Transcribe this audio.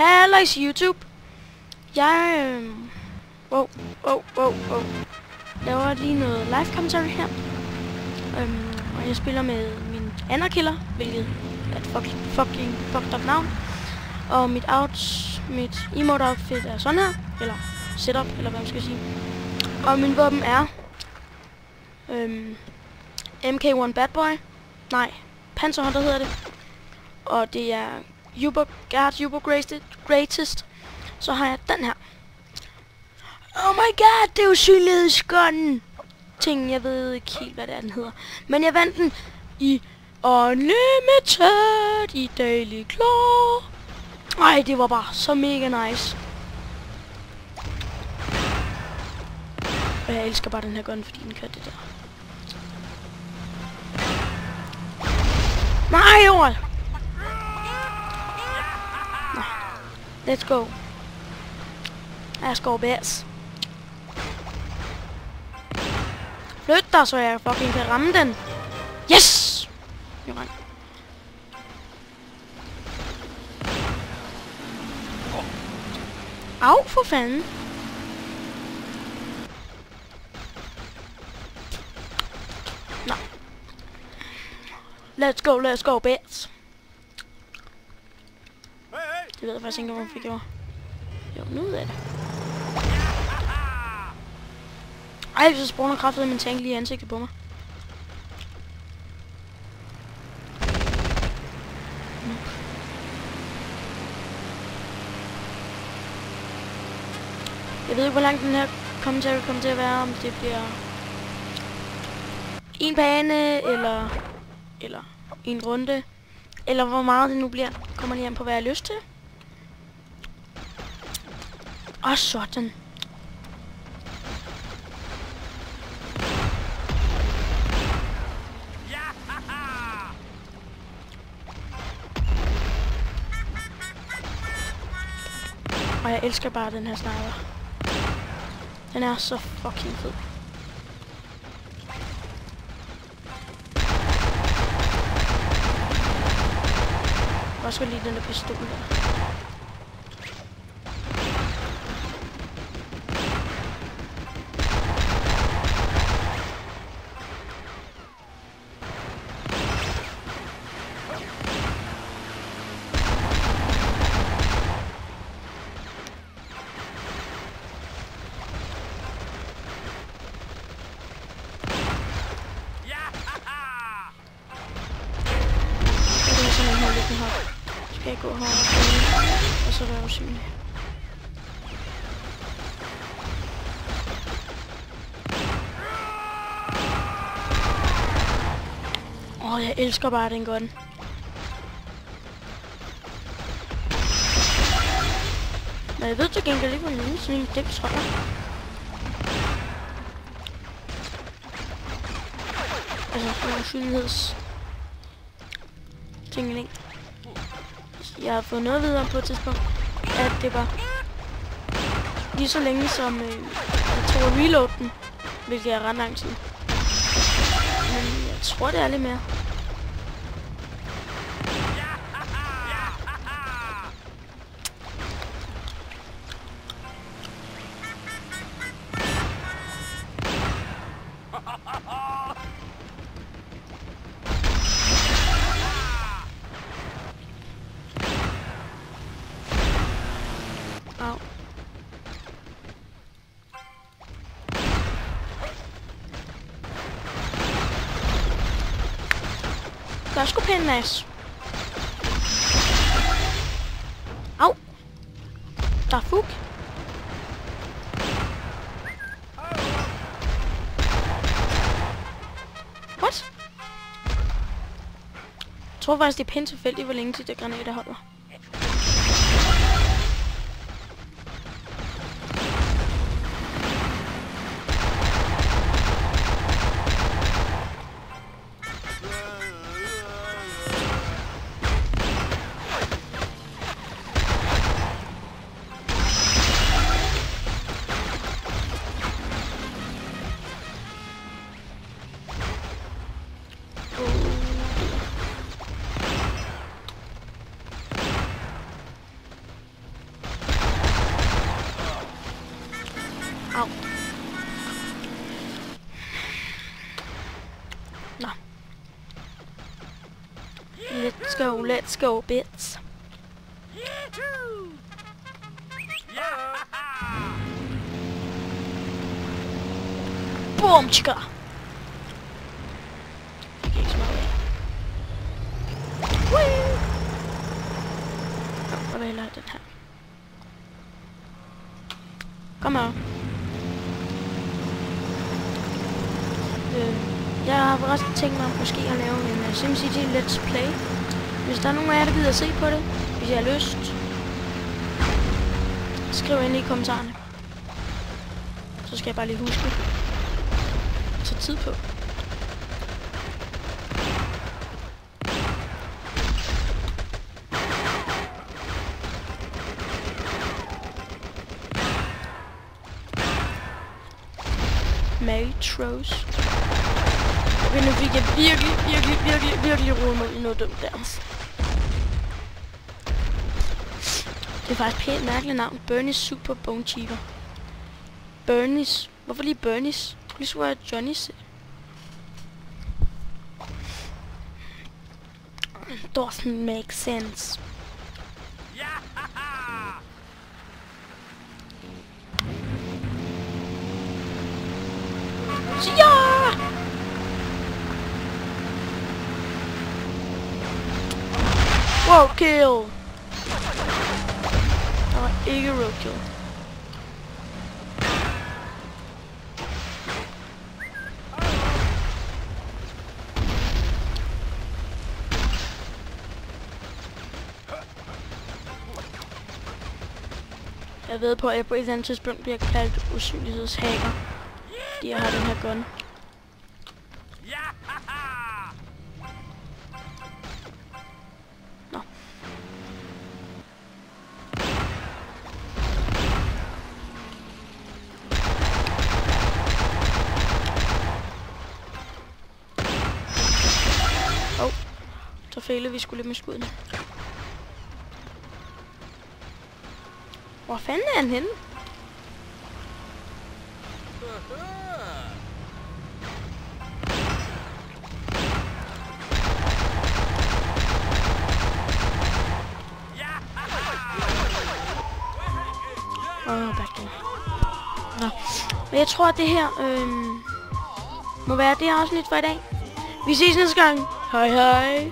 Halløjs YouTube. Jeg laver lige noget live commentary her. Og jeg spiller med min anden killer, hvilket er et fucking fucked up navn. Og mit emote outfit er sådan her, eller setup, eller hvad man skal sige. Og min våben er MK1 Bad Boy. Nej, Panzerhunter hedder det. Og det er Uber Greatest. Så har jeg den her. Oh my god, det er usynlighedsgunnen. Ting, jeg ved ikke helt, hvad det er, den hedder. Men jeg vandt den i Unlimited i Daily Claw. Ej, det var bare så mega nice. Og jeg elsker bare den her gun, fordi den kan det der. Nej, jord! Nå. Let's go. Jeg går bærs. Flyt dig, så jeg fucking kan ramme den. Yes! Jeg rang. Au, for fanden. Nå. Let's go, bærs. Det ved jeg faktisk ikke, hvorfor jeg gjorde. Jo, nu ved jeg det. Ej, så spawner kraftigt min tank lige i ansigtet på mig. Jeg ved ikke, hvor langt den her commentary kommer til at være, om det bliver en bane, eller en runde, eller hvor meget det nu bliver. Kommer lige an på, hvad jeg har lyst til. Og sådan. Og jeg elsker bare den her sniper. Den er så fucking fed. Jeg også lige den der pistol der. Så skal jeg gå herovre, og så være usynlig. Jeg elsker bare den gun. Men jeg ved til gengæld ikke, hvor længe sådan en dims holder. Altså sådan en usynligheds ting. Jeg har fået noget videre på et tidspunkt, at det var lige så længe som jeg tror at reload den, hvilket er ret lang tid. Men jeg tror det er lidt mere. Det er sgu pænt nice. Au! Der er fug. What? Jeg tror faktisk, det er pænt tilfældigt, hvor længe til det granater holder. let's go, bits. Boom, chicka. Jeg kan ikke smage af. Jeg vil hellere have den her. Kom her. Jeg har forresten tænkt mig måske at lave en SimCity Let's Play. Hvis der er nogen af jer, der gider at se på det, hvis jeg har lyst, skriv ind i kommentarerne. Så skal jeg bare lige huske at tage tid på. Matros. Okay, nu fik jeg virkelig rodet mig i noget dumt der. Det er faktisk pænt mærkeligt navn. Bernie's Super Bone Cheaper. Bernie's. Hvorfor lige Bernie's? Lige så var jeg Johnny's. Doesn't make sense. Ja! Wow, kill! Der var ikke roadkill. Jeg ved på, at jeg på et eller andet tidspunkt bliver kaldt usynlighedshacker, fordi jeg har den her gun. Nå. Så fejlede vi sgu lidt med skuddene. Hvor fanden er han henne? Backdoor. Nå. Men jeg tror, at det her må være det her afsnit for i dag. Vi ses næste gang. Hej hej.